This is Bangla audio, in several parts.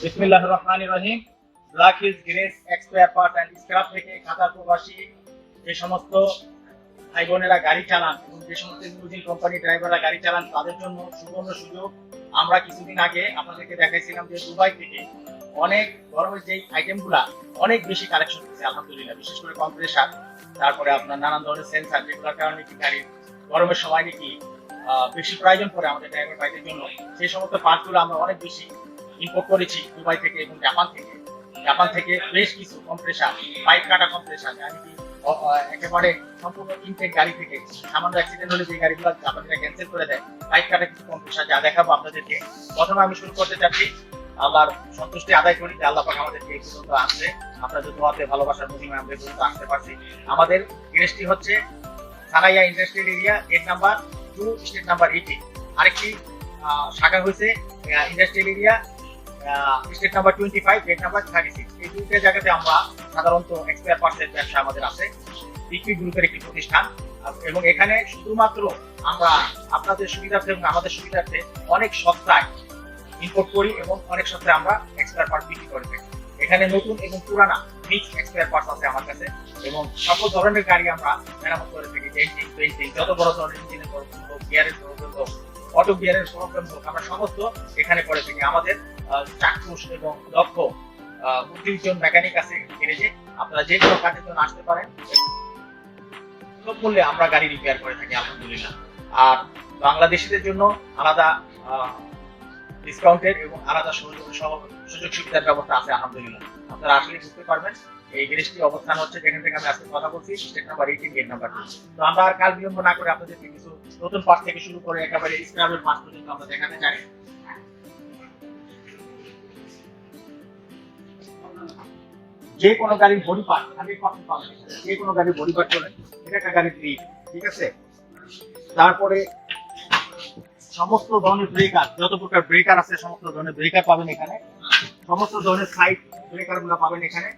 বিসমিল্লাহির রহমানির রহিম। Black hills grace expire part and scrap থেকে কাতার প্রবাসী যে সমস্ত ভাই বোনেরা গাড়ি চালান এবং যে সমস্ত লিমুজিন কোম্পানি ড্রাইভাররা গাড়ি চালান তাদের জন্য সুবর্ণ সুযোগ। আমরা কিছুদিন আগে আপনাদেরকে দেখাইছিলাম যে দুবাই থেকে অনেক গরমের যে আইটেমগুলা অনেক বেশি কালেকশন হচ্ছে আলহামদুলিল্লাহ, বিশেষ করে কম্প্রেসার, তারপরে আপনার নানান ধরনের সেন্সার, যেগুলোর কারণে কি গাড়ির গরমের সময় নাকি বেশি প্রয়োজন পড়ে আমাদের ড্রাইভার ভাইদের জন্য। সেই সমস্ত পার্টগুলো আমরা অনেক বেশি ইম্পোর্ট করেছি দুবাই থেকে এবং জাপান থেকে বেশ কিছু কম্প্রেসার, পাইপ কাটা কম্প্রেসার, আমি কি একেবারে সম্পূর্ণ ইনটেক গাড়ি থেকে সামান্য অ্যাক্সিডেন্ট হলে যে গাড়িগুলো জাপানিরা ক্যান্সেল করে দেয়, পাইপ কাটা কিছু কম্প্রেসার যা দেখাবো আপনাদেরকে। প্রথমে আমি শুরু করতে চাচ্ছি, আল্লাহর সন্তুষ্টি আদায় করি যে আল্লাহ পাক আমাদেরকে এই পর্যন্ত আসছে, আপনাদের দোয়াতে ভালোবাসার বিনিময়ে আমরা পর্যন্ত আসতে পারছি। আমাদের গ্যারেজটি হচ্ছে Sanaiya industrial area, gate number 2, street number 18। আরেকটি শাখা হয়েছে industrial area, street number 25, gate number 36। এই দুইটা জায়গাতে আমরা সাধারণত এক্সপায়ার পার্টসের ব্যবসা আমাদের আছে, পিকপি গ্রুপের একটি প্রতিষ্ঠান। এবং এখানে শুধুমাত্র আমরা আপনাদের সুবিধার্থে এবং আমাদের সুবিধার্থে অনেক সস্তায় ইম্পোর্ট করি এবং অনেক সস্তায় আমরা এক্সপায়ার পার্ট বিক্রি করে থাকি। এখানে নতুন এবং পুরানা মিক্স এক্সপায়ার পার্টস আছে আমার কাছে, এবং সকল ধরনের গাড়ি আমরা মেরামত করে থাকি। ডেন্টিং, পেইন্টিং, যত বড় ধরনের ইঞ্জিনের প্রবলেম হোক, গিয়ারের প্রবলেম হোক, অটো গিয়ারের প্রবলেম হোক, আমরা সমস্ত এখানে করে থাকি। আমাদের চাক্ষুষ এবং দক্ষ 30 জন মেকানিক আছে গ্যারেজে। আপনারা যে কোনো কাজের জন্য আসতে পারেন, সব মূল্যে আমরা গাড়ি রিপেয়ার করে থাকি আলহামদুলিল্লাহ। আর বাংলাদেশিদের জন্য আলাদা ডিসকাউন্টের এবং আলাদা সুযোগ সুবিধার ব্যবস্থা আছে আলহামদুলিল্লাহ। আপনারা আসলে বুঝতে পারবেন এই গ্যারেজটি অবস্থান হচ্ছে যেখান থেকে আমি আজকে কথা বলছি, স্টেট নাম্বার 18, গেট নাম্বার 2। তো আমরা আর কাল বিলম্ব না করে আপনাদেরকে কিছু নতুন পার্ট থেকে শুরু করে একেবারে স্ক্র্যাপের পার্ট পর্যন্ত আমরা দেখাতে চাই। যে কোনো গাড়ির বডি পার্ট 100% পাবেন, যে কোনো গাড়ির বডি পার্ট চলে, এটা একটা গাড়ির গ্রিপ, ঠিক আছে। তারপরে সমস্ত ধরনের ব্রেকার, যত প্রকার ব্রেকার আছে সমস্ত ধরনের ব্রেকার পাবেন এখানে, সমস্ত ধরনের সাইড ব্রেকার গুলো পাবেন এখানে।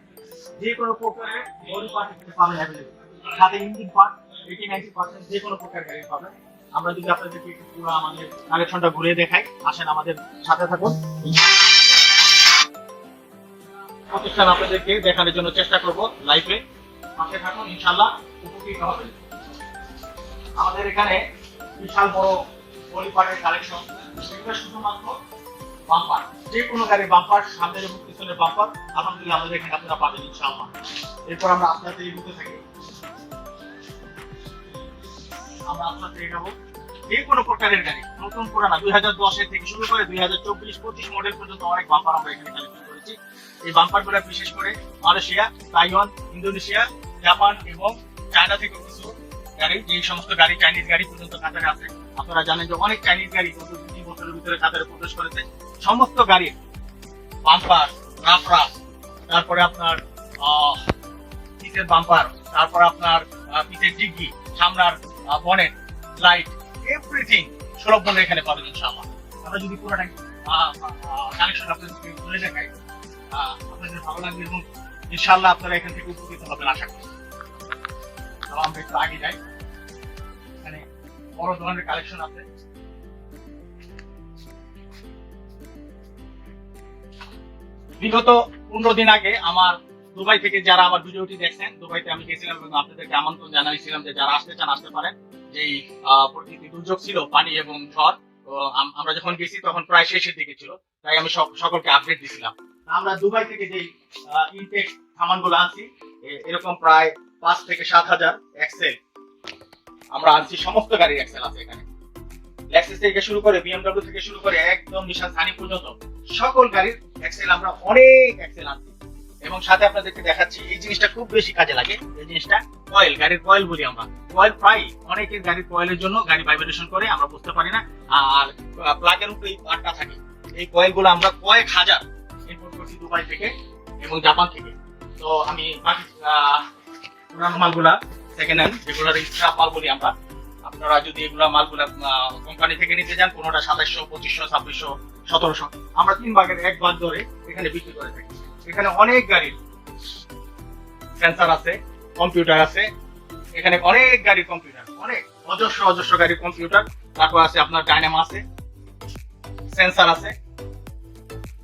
যে কোনো প্রকারের বডি পার্ট এখানে পাবেন অ্যাভেলেবল, সাথে ইঞ্জিন পার্ট 80-90% যে কোনো প্রকার গাড়ি পাবেন। আমরা যদি আপনাদেরকে একটু পুরো আমাদের কালেকশনটা ঘুরিয়ে দেখাই, আসেন আমাদের সাথে থাকুন। প্রতিষ্ঠান আপনাদেরকে দেখানোর জন্য চেষ্টা করব লাইভে, পাশে থাকুন, ইনশাআল্লাহ উপকৃত হবেন। আমাদের এখানে বিশাল বড় বডি পার্টের কালেকশন, সেটা শুধুমাত্র বাম্পার, যে কোনো গাড়ির বাম্পার, সামনের এবং পিছনের বাম্পার আলহামদুলিল্লাহ আমাদের এখানে আপনারা পাবেন ইনশাআল্লাহ। এরপর আমরা আপনাদের এগোতে থাকি, আমরা আপনাদের এগোবো যে কোনো প্রকারের গাড়ি, নতুন পুরানা 2010 থেকে শুরু করে 2024-25 মডেল পর্যন্ত অনেক বাম্পার আমরা এখানে কালেকশন করেছি। এই বাম্পার গুলা বিশেষ করে মালয়েশিয়া, তাইওয়ান, ইন্দোনেশিয়া, জাপান এবং চায়না থেকে কিছু গাড়ি, যে সমস্ত গাড়ি চাইনিজ গাড়ি পর্যন্ত কাতারে আছে। আপনারা জানেন যে অনেক চাইনিজ গাড়ি 2 বছরের ভিতরে কাতারে প্রবেশ করেছে। সমস্ত গাড়ির বাম্পার, রাফরা, তারপরে আপনার পিছের বাম্পার, তারপর আপনার পিছের ডিগ্গি, সামনার বনেট, লাইট, এভরিথিং সুলভ মূল্যে এখানে পাবেন ইনশাআল্লাহ। আমরা যদি পুরোটা কালেকশন আপনাদেরকে বলে দেখাই, আপনাদের ভালো লাগবে এবং ইনশাআল্লাহ আপনারা এখান থেকে উপকৃত হবেন আশা করি। আমরা একটু আগে যাই, এখানে বড় ধরনের কালেকশন আছে। বিগত 15 দিন আগে আমার দুবাই থেকে যারা আমার ভিডিওটি দেখছেন, দুবাইতে আমি গেছিলাম এবং আপনাদেরকে আমন্ত্রণ জানাইছিলাম যে যারা আসতে চান আসতে পারেন। যেই প্রকৃতি দুর্যোগ ছিল, পানি এবং ঝড়, আমরা যখন গেছি তখন প্রায় শেষের দিকে ছিল, তাই আমি সকলকে আপডেট দিছিলাম। আমরা দুবাই থেকে যে ইনটেক সামানগুলো আনছি, এরকম প্রায় 5 থেকে 7 হাজার এক্সেল আমরা আনছি। সমস্ত গাড়ির এক্সেল আছে এখানে, লেক্সাস থেকে শুরু করে বিএমডব্লিউ থেকে শুরু করে একদম নিশান সানি পর্যন্ত সকল গাড়ির এক্সেল আমরা অনেক এক্সেল আনছি। এবং সাথে আপনাদেরকে দেখাচ্ছি এই জিনিসটা খুব বেশি কাজে লাগে, এই জিনিসটা কয়েল, গাড়ির কয়েল বলি আমরা। কয়েল প্রায় অনেকের গাড়ির কয়েলের জন্য গাড়ি ভাইব্রেশন করে, আমরা বুঝতে পারি না, আর প্লাগের উপরে এই পার্টটা থাকে। এই কয়েলগুলো আমরা কয়েক হাজার ইম্পোর্ট করছি দুবাই থেকে এবং জাপান থেকে। তো আমি বাকি পুরানো মালগুলা সেকেন্ড হ্যান্ড, যেগুলোর স্ক্র্যাপ মাল বলি আমরা, আপনারা যদি এগুলা মালগুলা কোম্পানি থেকে নিতে যান, কোনোটা 2700, 2500, 2600, 1700, আমরা 3 ভাগের 1 ভাগ ধরে এখানে বিক্রি করে থাকি। এখানে অনেক গাড়ির সেন্সার আছে, কম্পিউটার আছে, এখানে অনেক গাড়ির কম্পিউটার, অনেক অজস্র গাড়ির কম্পিউটার, তারপর আছে আপনার ডায়নামো আছে, সেন্সার আছে,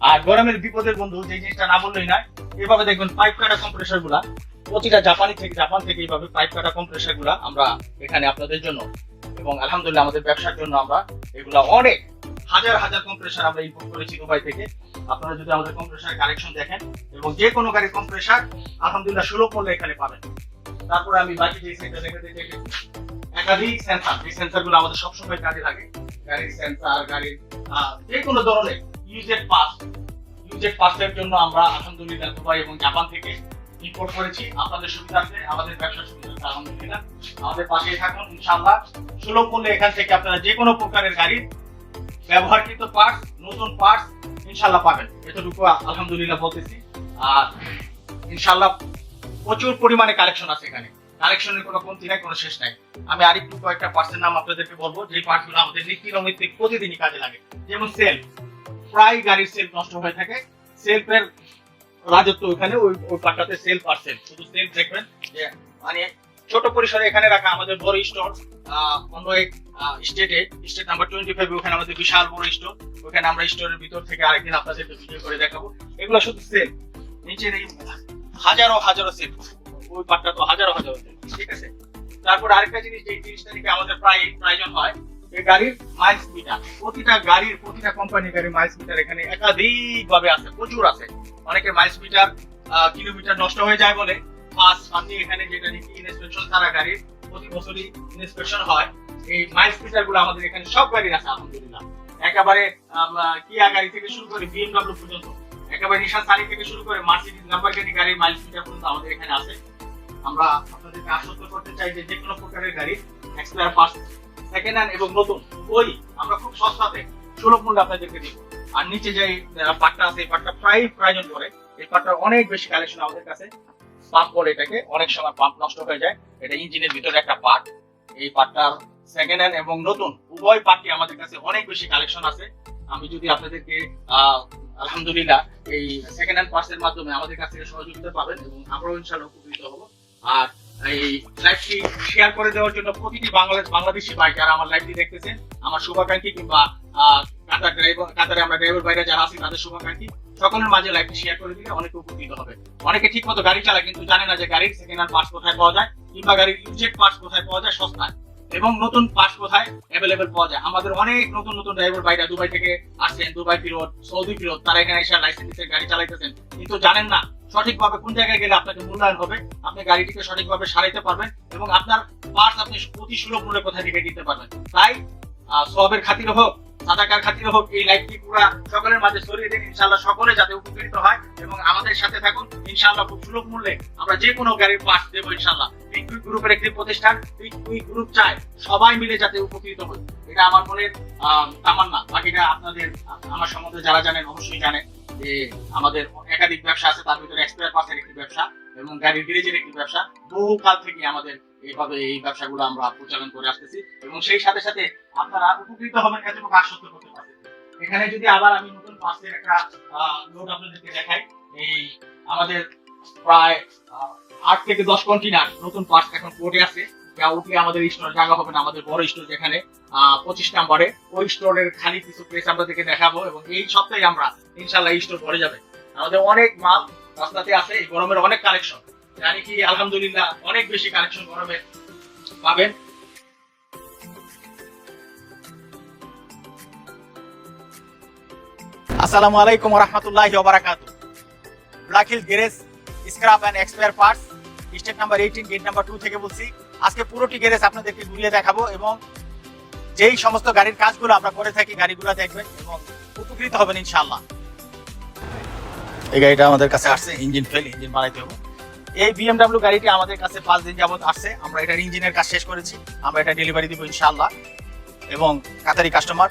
আর গরমের বিপদের বন্ধু যে জিনিসটা না বললেই না, এভাবে দেখবেন পাইপ কাটা কম্প্রেসার গুলা প্রতিটা জাপান থেকে এইভাবে পাইপ কাটা কম্প্রেসার গুলা আমরা এখানে আপনাদের জন্য এবং আলহামদুলিল্লাহ আমাদের ব্যবসার জন্য আমরা এগুলা অনেক হাজার হাজার কম্প্রেসার আমরা ইম্পোর্ট করেছি দুবাই থেকে। আপনারা যদি আমাদের কম্প্রেসার কালেকশন দেখেন এবং যে কোনো গাড়ির কম্প্রেসার আলহামদুলিল্লাহ সুলভ মূল্যে এখানে পাবেন। তারপরে আমি বাকি যে সেন্টার দেখাতে চাইছি, একাধিক সেন্সার, এই সেন্সার গুলো আমাদের সবসময় কাজে লাগে। গাড়ির সেন্সার, গাড়ির যে কোনো ধরনের ইউজেড পার্টসের জন্য আমরা আলহামদুলিল্লাহ দুবাই এবং জাপান থেকে ইম্পোর্ট করেছি। আপনাদের সুবিধার্থে, আমাদের ব্যবসার সুবিধার্থে আলহামদুলিল্লাহ আমাদের পাশেই থাকুন ইনশাআল্লাহ। সুলভ মূল্যে এখান থেকে আপনারা যে কোনো প্রকারের গাড়ির ব্যবহারকৃত পার্টস, নতুন পার্টস ইনশাআল্লাহ পাবেন, এতটুকু আলহামদুলিল্লাহ বলতেছি। আর ইনশাআল্লাহ প্রচুর পরিমাণে কালেকশন আছে এখানে, কালেকশনের কোনো কমতি নাই, কোনো শেষ নাই। আমি আরেকটু কয়েকটা পার্টসের নাম আপনাদেরকে বলবো, যে পার্টসগুলো আমাদের নিত্যনৈমিত্তিক প্রতিদিনই কাজে লাগে। যেমন সেলফ, প্রায় গাড়ির সেলফ নষ্ট হয়ে থাকে, সেলফের রাজত্ব ওখানে, ওই পার্টটাতে সেলফ আর সেলফ, শুধু সেলফ দেখবেন যে মানে ছোট পরিসরে এখানে রাখা আমাদের বড় স্টোর অন্য এক স্টেট নাম্বার 25, ওখানে আমাদের বিশাল বড় স্টোর, ওখানে আমরা স্টোরের ভিতর থেকে আরেকদিন আপনাদেরকে ভিডিও করে দেখাবো। এগুলো শুধু সেল, নিচের এই হাজারো হাজারো সেল, ওই পাটটা তো হাজারো হাজারো সেল, ঠিক আছে। তারপর আরেকটা জিনিস, যে 30 তারিখে আমাদের প্রায় প্রয়োজন হয় এই গাড়ির মাইলস মিটার। প্রতিটা কোম্পানি গাড়ির মাইলস মিটার এখানে একাধিক ভাবে আছে, প্রচুর আছে। অনেকের মাইলস মিটার কিলোমিটার নষ্ট হয়ে যায় বলে আপনি এখানে যেটা নাকি ইনস্পেকশন ছাড়া গাড়ির প্রতি বছরই ইনস্পেকশন হয়, এই মাইলস মিটার গুলো আমাদের এখানে সব গাড়ির আছে আলহামদুলিল্লাহ। একেবারে কিয়া গাড়ি থেকে শুরু করে বিএমডব্লিউ পর্যন্ত, একেবারে নিশান সানি থেকে শুরু করে মার্সিডিজ ল্যাম্বরগিনি গাড়ির মাইলস মিটার পর্যন্ত আমাদের এখানে আছে। আমরা আপনাদেরকে আশ্বস্ত করতে চাই যে যে কোনো প্রকারের গাড়ি এক্সপায়ার পার্টস, সেকেন্ড হ্যান্ড এবং নতুন ওই আমরা খুব সস্তাতে সুলভ মূল্যে আপনাদেরকে দিব। আর নিচে যে পার্টটা আছে, এই পার্টটা প্রায় প্রয়োজন করে, এই পার্টটার অনেক বেশি কালেকশন আমাদের কাছে। পাম্প বলে এটাকে, অনেক সময় পাম্প নষ্ট হয়ে যায়, এটা ইঞ্জিনের ভিতরে একটা পার্ট। এই পার্টটার সেকেন্ড হ্যান্ড এবং নতুন উভয় পার্টই আমাদের কাছে অনেক বেশি কালেকশন আছে। আমি যদি আপনাদেরকে আলহামদুলিল্লাহ এই সেকেন্ড হ্যান্ড পার্টস এর মাধ্যমে আমাদের কাছ থেকে সহযোগিতা পাবেন এবং আমরাও ইনশাআল্লাহ উপকৃত হব। আর এই লাইভটি শেয়ার করে দেওয়ার জন্য প্রতিটি বাংলাদেশি ভাই যারা আমার লাইভটি দেখতেছেন, আমার শুভাকাঙ্ক্ষী কিংবা কাতারে আমরা ড্রাইভার ভাইরা যারা আছি তাদের শুভাকাঙ্ক্ষী, সকলের মাঝে লাইভটি শেয়ার করে দিলে অনেক উপকৃত হবে। অনেকে ঠিক মতো গাড়ি চালায় কিন্তু জানে না যে গাড়ির সেকেন্ড হ্যান্ড পার্টস কোথায় পাওয়া যায় কিংবা গাড়ির ইউজেড পার্টস কোথায় পাওয়া যায় সস্তায়, এবং নতুন পার্টস কোথায় অ্যাভেলেবেল পাওয়া যায়। আমাদের অনেক নতুন নতুন ড্রাইভার ভাইরা দুবাই থেকে আসছেন, দুবাই ফিরত, সৌদি ফিরত, তারা এখানে এসে লাইসেন্সের গাড়ি চালাইতেছেন কিন্তু জানেন না সঠিকভাবে কোন জায়গায় গেলে আপনাকে মূল্যায়ন হবে, আপনি গাড়িটিকে সঠিকভাবে সারাইতে পারবেন এবং আপনার পার্টস আপনি অতি সুলভ মূল্যে কোথায় থেকে কিনতে পারবেন। তাই সবের খাতিরে হোক, সাদাকার খাতিরে হোক, এই লাইভটি পুরো সকলের মাঝে ছড়িয়ে দিন, ইনশাআল্লাহ সকলে যাতে উপকৃত হয় এবং আমাদের সাথে থাকুন। ইনশাআল্লাহ খুব সুলভ মূল্যে আমরা যে কোনো গাড়ির পার্টস দেবো ইনশাআল্লাহ। বিগ কুইক গ্রুপের একটি প্রতিষ্ঠান, বিগ কুইক গ্রুপ চায় সবাই মিলে যাতে উপকৃত হয়, এটা আমার মনের তামান্না। বাকিটা আপনাদের আমার সম্বন্ধে যারা জানেন অবশ্যই জানেন যে আমাদের একাধিক ব্যবসা আছে, তার ভিতরে এক্সপায়ার পার্টসের একটি ব্যবসা এবং গাড়ির গ্যারেজের একটি ব্যবসা। বহুকাল থেকে আমাদের এইভাবে এই ব্যবসাগুলো আমরা পরিচালনা করে আসতেছি এবং সেই সাথে সাথে আপনারা উপকৃত হবেন এতটুকু আশ্বস্ত করতে পারবেন। এখানে যদি আবার আমি নতুন পার্টসের একটা লোড আপনাদেরকে দেখাই, এই আমাদের প্রায় 8 থেকে 10 কন্টেইনার নতুন পার্টস এখন পড়ে আছে, যা উঠলে আমাদের স্টোর জায়গা হবে না। আমাদের বড় স্টোর যেখানে 25 নম্বরে, ওই স্টোরের খালি কিছু প্লেস আপনাদেরকে দেখাবো এবং এই সপ্তাহে আমরা ইনশাআল্লাহ স্টোর ভরে যাবে। আমাদের অনেক মাল রাস্তাতে আছে, এই গরমের অনেক কালেকশন, জানি কি আলহামদুলিল্লাহ অনেক বেশি কালেকশন গরমের পাবেন। আসসালামু আলাইকুম ওয়া রাহমাতুল্লাহি ওয়া বারাকাতুহু। Black Hill Garage scrap and expire parts, state number 18, gate number 2 থেকে বলছি। আজকে পুরোটি গ্যারেজ আপনাদেরকে ঘুরিয়ে দেখাবো এবং যেই সমস্ত গাড়ির কাজগুলো আমরা করে থাকি গাড়িগুলো দেখবেন এবং উপকৃত হবেন ইনশাআল্লাহ। এই গাড়িটা আমাদের কাছে আসছে, ইঞ্জিন ফেল, ইঞ্জিন বানাইতে হবে। এই বিএমডব্লিউ গাড়িটি আমাদের কাছে 5 দিন যাবত আসছে, আমরা এটার ইঞ্জিনের কাজ শেষ করেছি, আমরা এটা ডেলিভারি দিব ইনশাআল্লাহ। এবং কাতারি কাস্টমার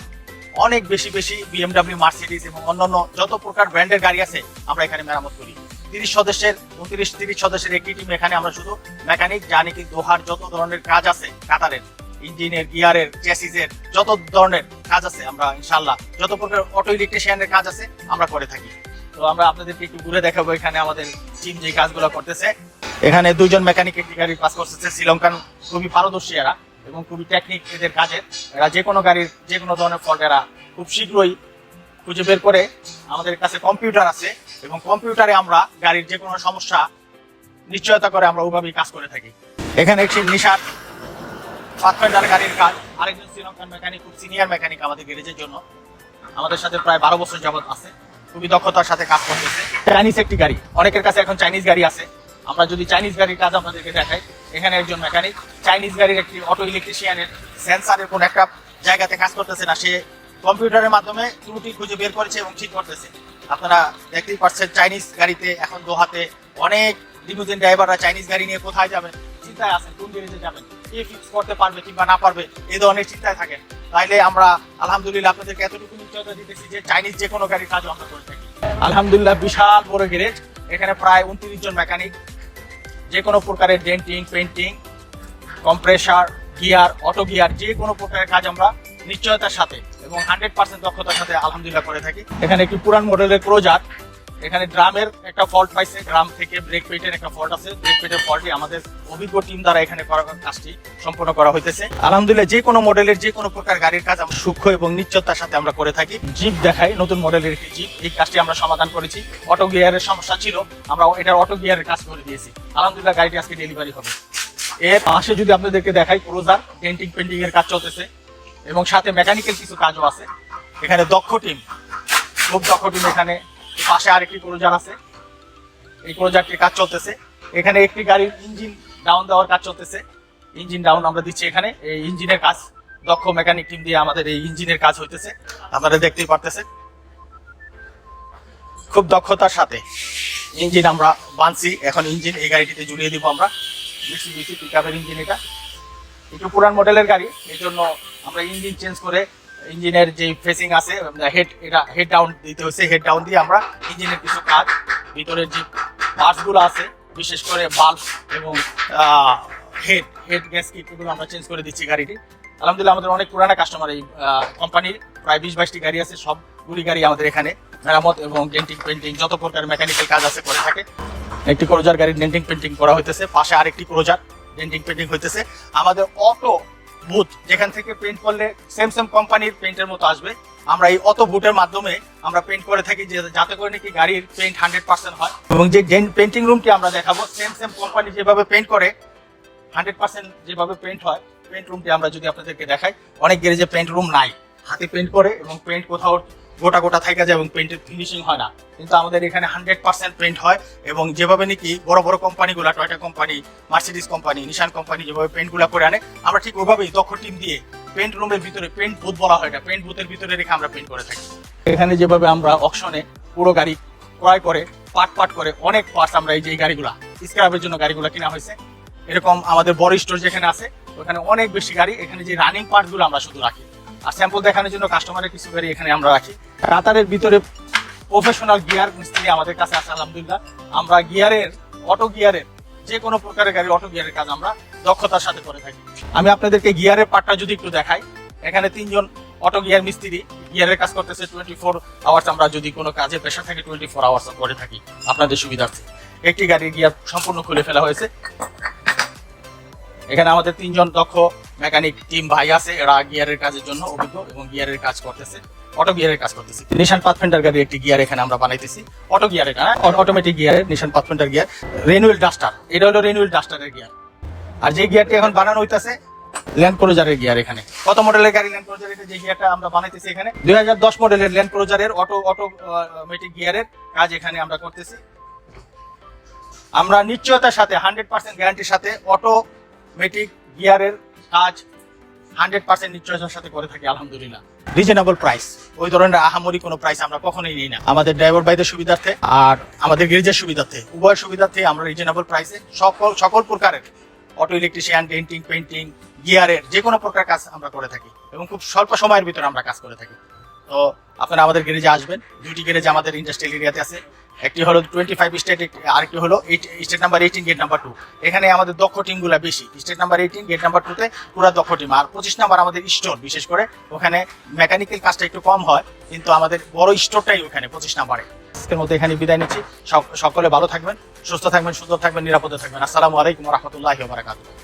অনেক বেশি বিএমডব্লিউ, মার্সিডিজ এবং অন্যান্য যত প্রকার ব্র্যান্ডের গাড়ি আছে আমরা এখানে মেরামত করি। 30 সদস্যের একটি টিম এখানে, আমরা শুধু মেকানিক জানি কি দোহার যত ধরনের কাজ আছে কাতারের, ইঞ্জিনের, গিয়ারের, চেসিসের যত ধরনের কাজ আছে আমরা ইনশাআল্লাহ, যত প্রকার অটো ইলেকট্রিশিয়ানের কাজ আছে আমরা করে থাকি। তো আমরা আপনাদেরকে একটু ঘুরে দেখাবো এখানে আমাদের টিম যে কাজগুলো করতেছে। এখানে 2 জন মেকানিক একটি গাড়ির কাজ করতেছে, শ্রীলঙ্কান, খুবই পারদর্শী এরা এবং খুবই টেকনিক এদের কাজের। এরা যে কোনো গাড়ির যে কোনো ধরনের ফল্ট এরা খুব শীঘ্রই খুঁজে বের করে আমাদের কাছে কম্পিউটার আছে এবং কম্পিউটারে আমরা গাড়ির যে কোনো সমস্যা নিশ্চয়তা করে আমরা ওইভাবেই কাজ করে থাকি। এখানে একটি নিশান পাথফাইন্ডার গাড়ির কাজ, আরেকজন শ্রীলঙ্কান মেকানিক, খুব সিনিয়র মেকানিক আমাদের গ্যারেজের জন্য, আমাদের সাথে প্রায় 12 বছর যাবত আছে, খুবই দক্ষতার সাথে কাজ করতেছে। চাইনিজ একটি গাড়ি, অনেকের কাছে এখন চাইনিজ গাড়ি আছে, আমরা যদি চাইনিজ গাড়ির কাজ আপনাদেরকে দেখাই, এখানে একজন মেকানিক চাইনিজ গাড়ির একটি অটো ইলেকট্রিশিয়ানের সেন্সারের কোন একটা জায়গাতে কাজ করতেছে না, সে কম্পিউটারের মাধ্যমে ত্রুটি খুঁজে বের করেছে এবং ঠিক করতেছে। আপনারা দেখতেই পাচ্ছেন চাইনিজ গাড়িতে এখন দোহাতে অনেক লিমুজিন ড্রাইভাররা চাইনিজ গাড়ি নিয়ে কোথায় যাবেন চিন্তায় আছেন, কোন গ্যারেজে যাবেন, কে ফিক্স করতে পারবে কিংবা না পারবে, এই ধরনের চিন্তায় থাকেন। তাইলে আমরা আলহামদুলিল্লাহ আপনাদেরকে এতটুকু নিশ্চয়তা দিতেছি যে চাইনিজ যে কোনো গাড়ির কাজও আমরা করে থাকি। আলহামদুলিল্লাহ বিশাল বড় গ্যারেজ, এখানে প্রায় 29 জন মেকানিক, যে কোনো প্রকারের denting, painting, compressor, gear, auto gear, যে কোনো প্রকারের কাজ আমরা নিশ্চয়তার সাথে এবং 100% দক্ষতার সাথে আলহামদুলিল্লাহ করে থাকি। এখানে একটি পুরান মডেলের ক্রুজার, এখানে ড্রামের একটা ফল্ট পাইছে, ড্রাম থেকে ব্রেক পেটের একটা ফল্ট আছে, ব্রেক পেটের ফল্টই আমাদের অভিজ্ঞ টিম দ্বারা এখানে কাজটি সম্পন্ন করা হইতেছে। আলহামদুলিল্লাহ যে কোনো মডেলের যে কোনো প্রকার গাড়ির কাজ আমরা সূক্ষ্ম এবং নিশ্চয়তার সাথে আমরা করে থাকি। জিপ দেখাই, নতুন মডেলের একটি জিপ, এই কাজটি আমরা সমাধান করেছি। অটো গিয়ারের সমস্যা ছিল, আমরা এটার অটো গিয়ারের কাজ করে দিয়েছি। আলহামদুলিল্লাহ গাড়িটি আজকে ডেলিভারি হবে। এর পাশে যদি আপনাদেরকে দেখাই, ক্রুজার ডেন্টিং পেন্টিং এর কাজ চলতেছে এবং সাথে মেকানিক্যাল কিছু কাজও আছে। এখানে দক্ষ টিম, খুব দক্ষ টিম। এখানে পাশে আরেকটি ক্রুজার আছে, এই ক্রুজারটির কাজ চলতেছে। এখানে একটি গাড়ির ইঞ্জিন ডাউন দেওয়ার কাজ চলতেছে, ইঞ্জিন ডাউন আমরা দিচ্ছি এখানে। এই ইঞ্জিনের কাজ দক্ষ মেকানিক টিম দিয়ে আমাদের এই ইঞ্জিনের কাজ হইতেছে, আপনারা দেখতেই পারতেছেন। খুব দক্ষতার সাথে ইঞ্জিন আমরা বানছি, এখন ইঞ্জিন এই গাড়িটিতে জুড়িয়ে দিব আমরা। মিটসুবিশি পিকআপের ইঞ্জিন, এটা একটু পুরান মডেলের গাড়ি, এই জন্য আমরা ইঞ্জিন চেঞ্জ করে ইঞ্জিনের যে ফেসিং আছে হেড, এটা হেড ডাউন দিতে হয়েছে। হেড ডাউন দিয়ে আমরা ইঞ্জিনের কিছু কাজ, ভিতরের যে পার্টসগুলো আছে বিশেষ করে বাল্ব এবং হেড গ্যাসকিট, এগুলো আমরা চেঞ্জ করে দিচ্ছি গাড়িটি। আলহামদুলিল্লাহ আমাদের অনেক পুরানা কাস্টমার এই কোম্পানির, প্রায় 20-22টি গাড়ি আছে, সবগুলি গাড়ি আমাদের এখানে মেরামত এবং ডেন্টিং পেন্টিং যত প্রকার মেকানিক্যাল কাজ আছে করে থাকে। একটি ক্রুজার গাড়ির ডেন্টিং পেন্টিং করা হইতেছে, পাশে আরেকটি ক্রুজার ডেন্টিং পেন্টিং হইতেছে। আমাদের অটো বুথ, যেখান থেকে পেন্ট করলে সেম কোম্পানির পেন্টের মতো আসবে, আমরা এই অটো বুথের মাধ্যমে আমরা পেন্ট করে থাকি, যাতে করে নাকি গাড়ির পেন্ট 100% হয়। এবং যে পেন্টিং রুমটি আমরা দেখাবো, সেম কোম্পানি যেভাবে পেন্ট করে 100% যেভাবে পেন্ট হয়, পেন্ট রুমটি আমরা যদি আপনাদেরকে দেখাই, অনেক গ্যারেজে পেন্ট রুম নাই, হাতে পেন্ট করে এবং পেন্ট কোথাও গোটা গোটা থাকা যায় এবং পেন্টের ফিনিশিং হয় না, কিন্তু আমাদের এখানে 100% পেন্ট হয়। এবং যেভাবে নাকি বড় বড় কোম্পানিগুলো, টয়োটা কোম্পানি, মার্সিডিজ কোম্পানি, নিশান কোম্পানি যেভাবে পেন্টগুলো করে আনে, আমরা ঠিক ওইভাবেই দক্ষ টিম দিয়ে পেন্ট রুমের ভিতরে, পেন্ট বুথ বলা হয়, এটা পেন্ট বুথের ভিতরে রেখে আমরা পেন্ট করে থাকি। এখানে যেভাবে আমরা অকশনে পুরো গাড়ি ক্রয় করে পার্ট করে অনেক পার্টস আমরা এই যে গাড়িগুলা স্ক্র্যাপের জন্য গাড়িগুলো কিনা হয়েছে, এরকম আমাদের বড় স্টোর যেখানে আছে ওখানে অনেক বেশি গাড়ি, এখানে যে রানিং পার্টসগুলো আমরা শুধু রাখি, আর স্যাম্পল দেখানোর জন্য কাস্টমারের কিছু গাড়ি এখানে আমরা রাখি। কাতারের ভিতরে প্রফেশনাল গিয়ার মিস্ত্রি আমাদের কাছে আছে আলহামদুলিল্লাহ। আমরা গিয়ারের, অটো গিয়ারের যে কোনো প্রকারের গাড়ি অটো গিয়ারের কাজ আমরা দক্ষতার সাথে করে থাকি। আমি আপনাদেরকে গিয়ারের পার্টটা যদি একটু দেখাই, এখানে 3 জন অটো গিয়ার মিস্ত্রি গিয়ারের কাজ করতেছে 24 আওয়ার্স। আমরা যদি কোনো কাজের প্রেশার থাকে 24 আওয়ার্স করে থাকি আপনাদের সুবিধার্থে। একটি গাড়ির গিয়ার সম্পূর্ণ খুলে ফেলা হয়েছে। এখানে আমাদের 3 জন দক্ষ মেকানিক টিম ভাই আছে, এরা গিয়ারের কাজের জন্য অভিজ্ঞ এবং গিয়ারের কাজ করতেছে, অটো গিয়ারের কাজ করতেছে। নিশান পাথফাইন্ডার গাড়ির একটি গিয়ার এখানে আমরা বানাইতেছি, অটো গিয়ারের, অটোমেটিক গিয়ারের নিশান পাথফাইন্ডার গিয়ার। রেনুয়েল ডাস্টার, এটা হলো রেনুয়েল ডাস্টারের গিয়ার। আর যে গিয়ারটি এখন বানানো হইতাছে ল্যান্ড ক্রুজারের গিয়ার। এখানে কত মডেলের গাড়ি ল্যান্ড ক্রুজারের যে গিয়ারটা আমরা বানাইতেছি, এখানে 2010 মডেলের ল্যান্ড ক্রুজারের অটোমেটিক গিয়ারের কাজ এখানে আমরা করতেছি। আমরা নিশ্চয়তার সাথে 100% গ্যারান্টির সাথে অটোমেটিক গিয়ারের কাজ 100% নিশ্চয়তার সাথে করে থাকি আলহামদুলিল্লাহ। রিজনেবল প্রাইস, ওই ধরনের আহামরি কোনো প্রাইস আমরা কখনোই নিই না। আমাদের ড্রাইভার ভাইদের সুবিধার্থে আর আমাদের গ্যারেজের সুবিধার্থে, উভয় সুবিধার্থে আমরা রিজনেবল প্রাইসে সকল প্রকারের অটো ইলেকট্রিশিয়ান, ডেন্টিং, পেন্টিং, গিয়ারের যে কোনো প্রকার কাজ আমরা করে থাকি এবং খুব স্বল্প সময়ের ভিতরে আমরা কাজ করে থাকি। তো আপনারা আমাদের গ্যারেজে আসবেন। 2টি গ্যারেজ আমাদের ইন্ডাস্ট্রিয়াল এরিয়াতে আছে, একটি হলো 25 স্টেট, আরেকটি হলো স্টেট নাম্বার 18 গেট নাম্বার 2। এখানে আমাদের দক্ষ টিমগুলো বেশি, স্টেট নাম্বার 18 গেট নাম্বার 2 তে পুরো দক্ষ টিম। আর 25 নাম্বার আমাদের স্টোর, বিশেষ করে ওখানে মেকানিক্যাল কাজটা একটু কম হয়, কিন্তু আমাদের বড় স্টোরটাই ওখানে 25 নাম্বারে। আজকের মতো এখানে বিদায় নিচ্ছি। সকলে ভালো থাকবেন, সুস্থ থাকবেন, সুন্দর থাকবেন, নিরাপদে থাকবেন। আসসালামু আলাইকুম ওয়া রাহমাতুল্লাহি ওয়া বারাকাতুহু।